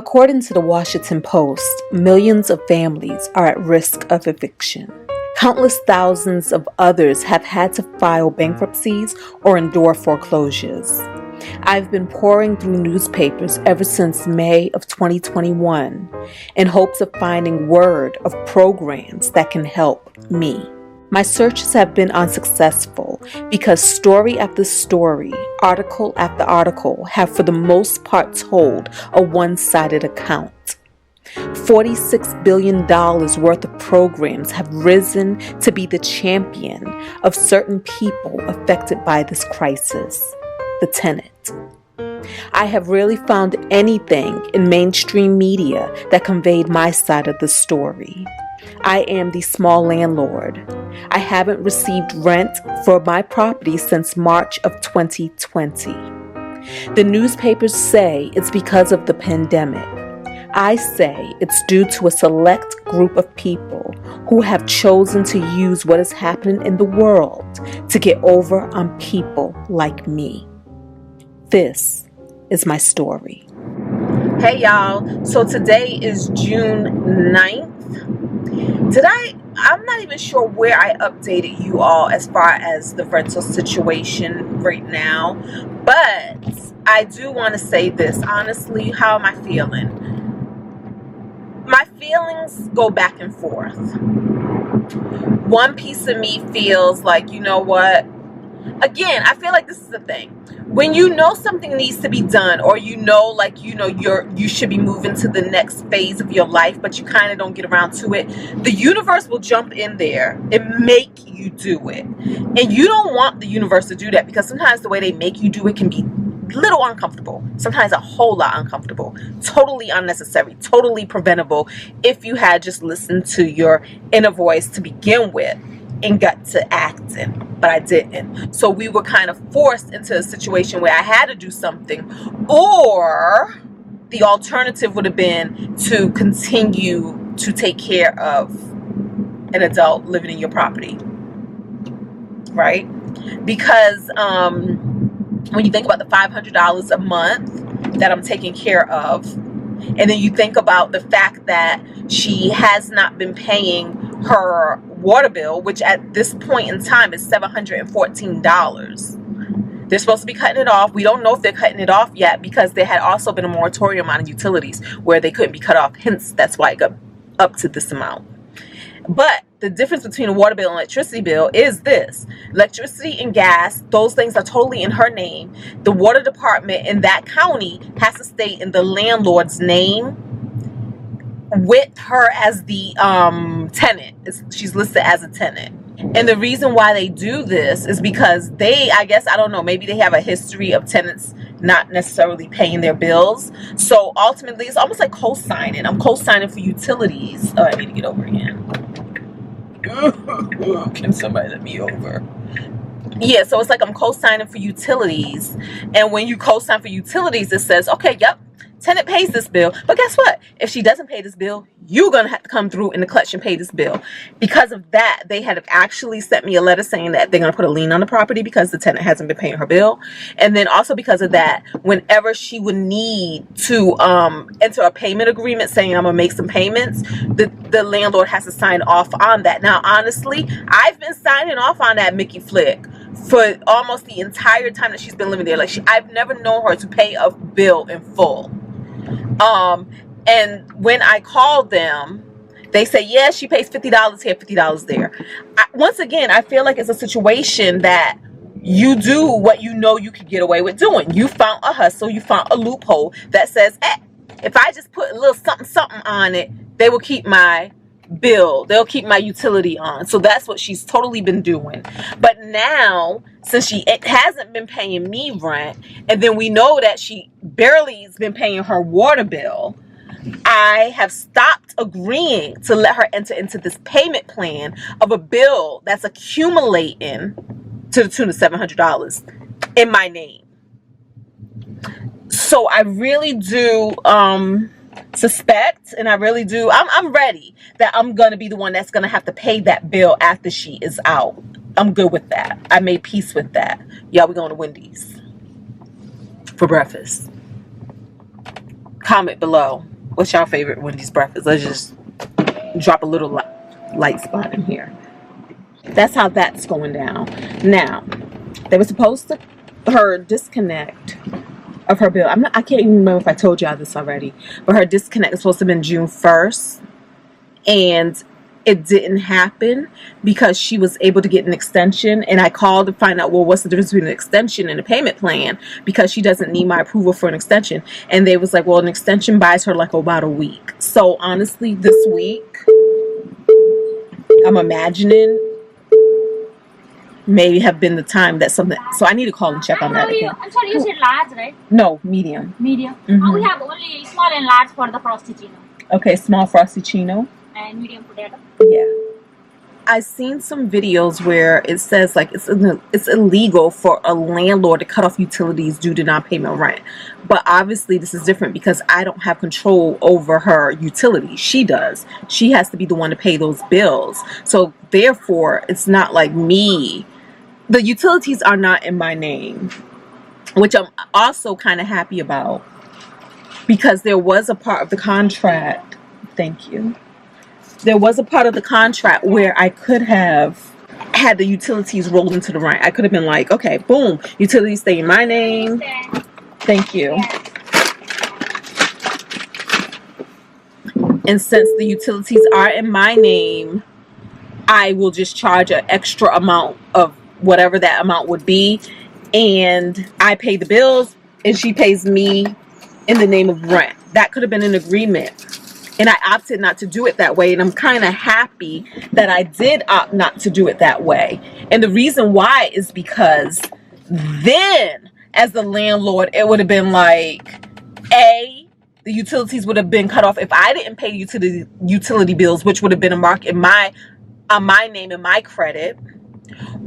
According to the Washington Post, millions of families are at risk of eviction. Countless thousands of others have had to file bankruptcies or endure foreclosures. I've been poring through newspapers ever since May of 2021 in hopes of finding word of programs that can help me. My searches have been unsuccessful because story after story, article after article have for the most part told a one-sided account. $46 billion worth of programs have risen to be the champion of certain people affected by this crisis, the tenant. I have rarely found anything in mainstream media that conveyed my side of the story. I am the small landlord. I haven't received rent for my property since March of 2020. The newspapers say it's because of the pandemic. I say it's due to a select group of people who have chosen to use what is happening in the world to get over on people like me. This is my story. Hey y'all, so today is June 9th. I'm not even sure where I updated you all as far as the rental situation right now, but I do want to say this. Honestly, how am I feeling? My feelings go back and forth. One piece of me feels like, you know what? Again, I feel like this is the thing. When you know something needs to be done, or you should be moving to the next phase of your life, but you kind of don't get around to it, the universe will jump in there and make you do it. And you don't want the universe to do that, because sometimes the way they make you do it can be little uncomfortable, sometimes a whole lot uncomfortable, totally unnecessary, totally preventable if you had just listened to your inner voice to begin with and got to acting, but I didn't. So we were kind of forced into a situation where I had to do something, or the alternative would have been to continue to take care of an adult living in your property, right? Because when you think about the $500 a month that I'm taking care of, and then you think about the fact that she has not been paying her water bill, which at this point in time is $714. They're supposed to be cutting it off. We don't know if they're cutting it off yet, because there had also been a moratorium on utilities where they couldn't be cut off. Hence, that's why it got up to this amount. But the difference between a water bill and electricity bill is this. Electricity and gas, those things are totally in her name. The water department in that county has to stay in the landlord's name with her as the tenant. She's listed as a tenant. And the reason why they do this is because I don't know, maybe they have a history of tenants not necessarily paying their bills. So ultimately, it's almost like co-signing. I'm co-signing for utilities. Oh, I need to get over again. Can somebody let me over? Yeah, so it's like I'm co-signing for utilities. And when you co-sign for utilities, it says, okay, yep, tenant pays this bill. But guess what? If she doesn't pay this bill, you're going to have to come through in the clutch and pay this bill. Because of that, they had actually sent me a letter saying that they're going to put a lien on the property because the tenant hasn't been paying her bill. And then also because of that, whenever she would need to enter a payment agreement saying I'm going to make some payments, the landlord has to sign off on that. Now, honestly, I've been signing off on that Mickey Flick for almost the entire time that she's been living there. Like, I've never known her to pay a bill in full. And when I called them, they say, yeah, she pays $50 here, $50 there. Once again, I feel like it's a situation that you do what you know you could get away with doing. You found a hustle, you found a loophole that says, hey, if I just put a little something on it, they will keep my bill, they'll keep my utility on. So that's what she's totally been doing. But now, since she hasn't been paying me rent, and then we know that she barely has been paying her water bill, I have stopped agreeing to let her enter into this payment plan of a bill that's accumulating to the tune of $700 in my name. So I really do suspect, and I really do, I'm ready that I'm gonna be the one that's gonna have to pay that bill after she is out. I'm good with that. I made peace with that. Yeah, we're going to Wendy's for breakfast. Comment below what's your favorite Wendy's breakfast. Let's just drop a little light spot in here. That's how that's going down. Now, they were supposed to her disconnect of her bill. I can't even remember if I told y'all this already, but her disconnect is supposed to have been June 1st, and it didn't happen because she was able to get an extension. And I called to find out, well, what's the difference between an extension and a payment plan, because she doesn't need my approval for an extension. And they was like, well, an extension buys her like about a week. So honestly, this week, I'm imagining maybe have been the time that something. So I need to call and check on that again. I'm sorry, you said large, right? No, medium. Medium. Mm-hmm. We have only small and large for the Frosty-Chino. Okay, small Frosty-Chino. And medium potato. Yeah. I've seen some videos where it says like it's illegal for a landlord to cut off utilities due to non-payment rent. But obviously this is different because I don't have control over her utilities. She does. She has to be the one to pay those bills. So therefore, it's not like me. The utilities are not in my name, which I'm also kind of happy about, because there was a part of the contract. Thank you. There was a part of the contract where I could have had the utilities rolled into the rent. I could have been like, okay, boom, utilities stay in my name. Thank you. And since the utilities are in my name, I will just charge an extra amount of whatever that amount would be. And I pay the bills and she pays me in the name of rent. That could have been an agreement. And I opted not to do it that way. And I'm kind of happy that I did opt not to do it that way. And the reason why is because then, as the landlord, it would have been like, A, the utilities would have been cut off if I didn't pay utility bills, which would have been a mark in my name and my credit.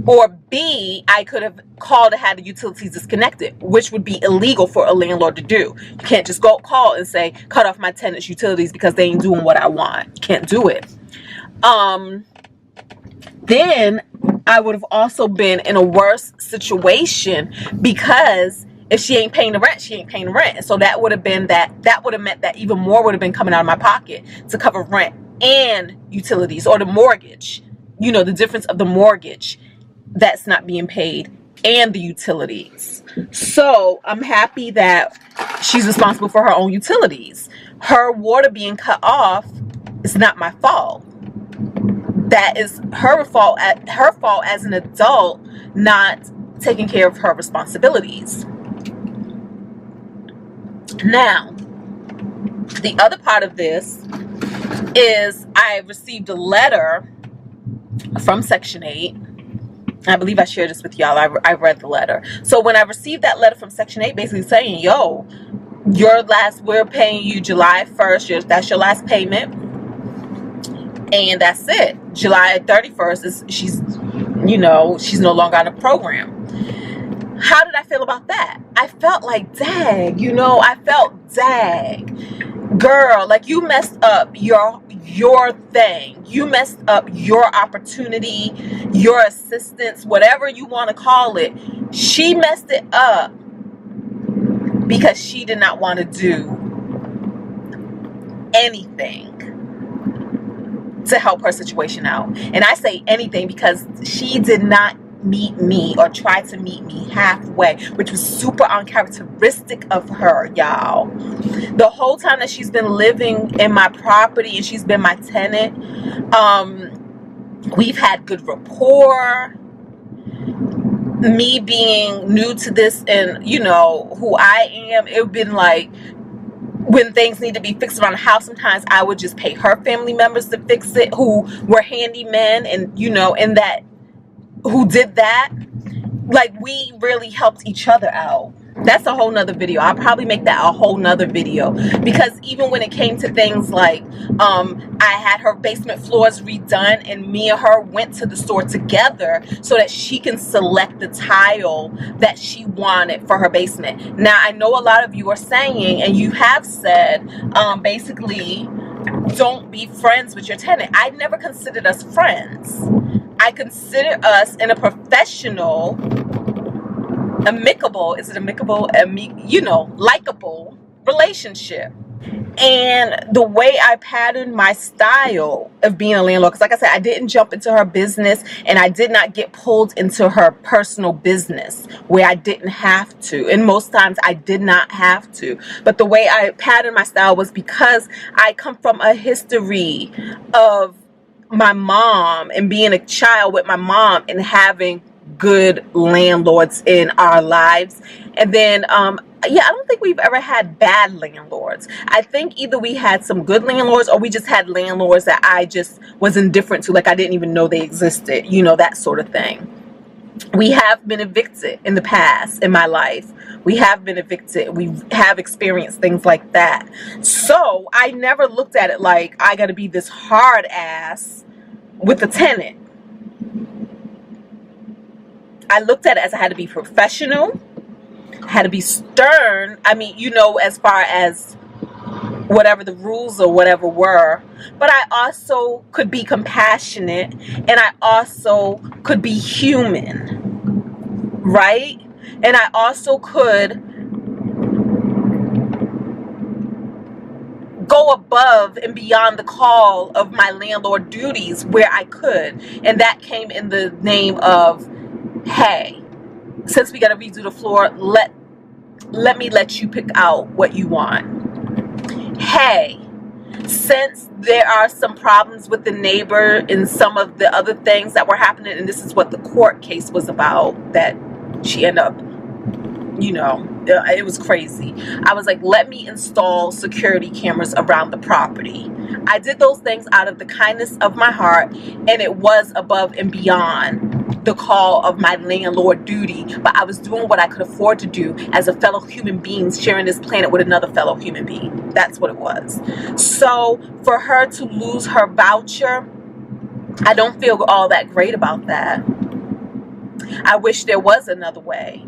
Or B, I could have called to have the utilities disconnected, which would be illegal for a landlord to do. You can't just go call and say, cut off my tenant's utilities because they ain't doing what I want. You can't do it. Then I would have also been in a worse situation, because if she ain't paying the rent, she ain't paying the rent. And so that would have been that would have meant that even more would have been coming out of my pocket to cover rent and utilities, or the mortgage. You know, the difference of the mortgage that's not being paid and the utilities. So I'm happy that she's responsible for her own utilities. Her water being cut off is not my fault. That is her fault as an adult, not taking care of her responsibilities. Now, the other part of this is I received a letter from Section 8. I believe I shared this with y'all. I read the letter. So when I received that letter from Section 8, basically saying, yo, we're paying you July 1st. That's your last payment. And that's it. July 31st she's no longer on the program. How did I feel about that? I felt like, dang, girl, like you messed up your thing. You messed up your opportunity, your assistance, whatever you want to call it. She messed it up because she did not want to do anything to help her situation out. And I say anything because she did not meet me or try to meet me halfway, which was super uncharacteristic of her, y'all. The whole time that she's been living in my property and she's been my tenant, we've had good rapport. Me being new to this and who I am, it would been like, when things need to be fixed around the house, sometimes I would just pay her family members to fix it, who were handymen and that who did that. Like, we really helped each other out. That's a whole nother video. I'll probably make that a whole nother video, because even when it came to things like I had her basement floors redone, and me and her went to the store together so that she can select the tile that she wanted for her basement. Now, I know a lot of you are saying, and you have said, basically, don't be friends with your tenant. I never considered us friends. I consider us in a professional, likable relationship. And the way I patterned my style of being a landlord, because like I said, I didn't jump into her business, and I did not get pulled into her personal business where I didn't have to. And most times I did not have to. But the way I patterned my style was because I come from a history of my mom and being a child with my mom and having good landlords in our lives. And then yeah, I don't think we've ever had bad landlords. I think either we had some good landlords, or we just had landlords that I just was indifferent to, like I didn't even know they existed, you know, that sort of thing. We have been evicted in the past in my life. We have been evicted. We have experienced things like that. So I never looked at it like I got to be this hard ass with the tenant. I looked at it as I had to be professional, had to be stern. I mean, you know, as far as whatever the rules or whatever were, but I also could be compassionate, and I also could be human, right? And I also could go above and beyond the call of my landlord duties where I could. And that came in the name of, hey, since we got to redo the floor, let me let you pick out what you want. Hey, since there are some problems with the neighbor and some of the other things that were happening, and this is what the court case was about, that she ended up, you know, it was crazy. I was like, let me install security cameras around the property. I did those things out of the kindness of my heart, and it was above and beyond the call of my landlord duty, but I was doing what I could afford to do as a fellow human being, sharing this planet with another fellow human being. That's what it was. So for her to lose her voucher, I don't feel all that great about that. I wish there was another way,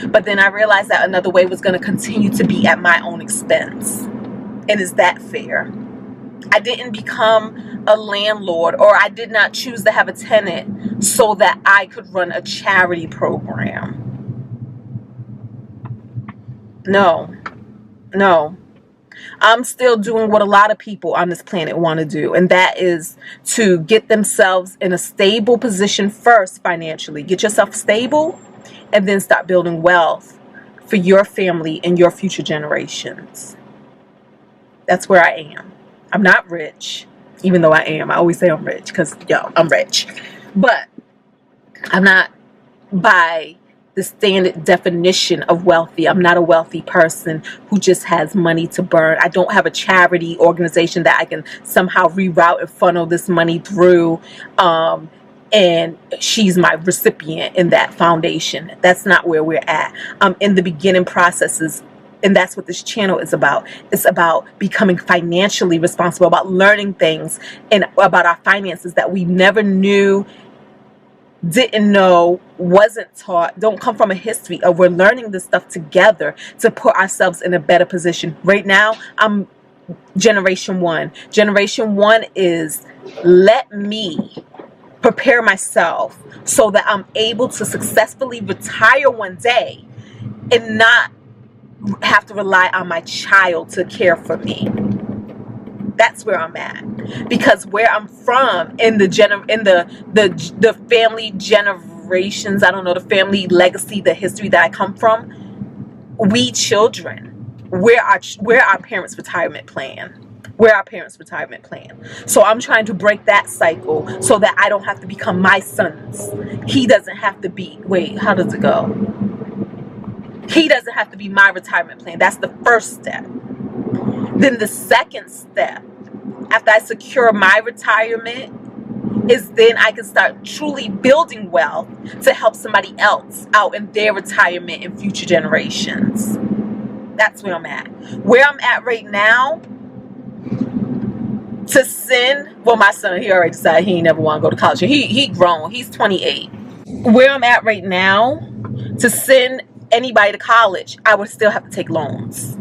but then I realized that another way was going to continue to be at my own expense. And is that fair? I didn't become a landlord, or I did not choose to have a tenant so that I could run a charity program. No. I'm still doing what a lot of people on this planet want to do, and that is to get themselves in a stable position first financially. Get yourself stable, and then start building wealth for your family and your future generations. That's where I am. I'm not rich, even though I am. I always say I'm rich because, yo, I'm rich. But I'm not by the standard definition of wealthy. I'm not a wealthy person who just has money to burn. I don't have a charity organization that I can somehow reroute and funnel this money through. And she's my recipient in that foundation. That's not where we're at. In the beginning processes. And that's what this channel is about. It's about becoming financially responsible, about learning things and about our finances that we never knew, didn't know, wasn't taught, don't come from a history of. We're learning this stuff together to put ourselves in a better position. Right now, I'm generation one. Generation one is, let me prepare myself so that I'm able to successfully retire one day and not have to rely on my child to care for me. That's where I'm at, because where I'm from in the family generations, I don't know, the family legacy, the history that I come from, we children, we're our parents' retirement plan. We're our parents' retirement plan. So I'm trying to break that cycle so that I don't have to become my son's. He doesn't have to be, wait, how does it go? He doesn't have to be my retirement plan. That's the first step. Then the second step, after I secure my retirement, is then I can start truly building wealth to help somebody else out in their retirement and future generations. That's where I'm at. Where I'm at right now, to send, well, my son, he already decided he ain't never want to go to college. He grown. He's 28. Where I'm at right now, to send anybody to college, I would still have to take loans.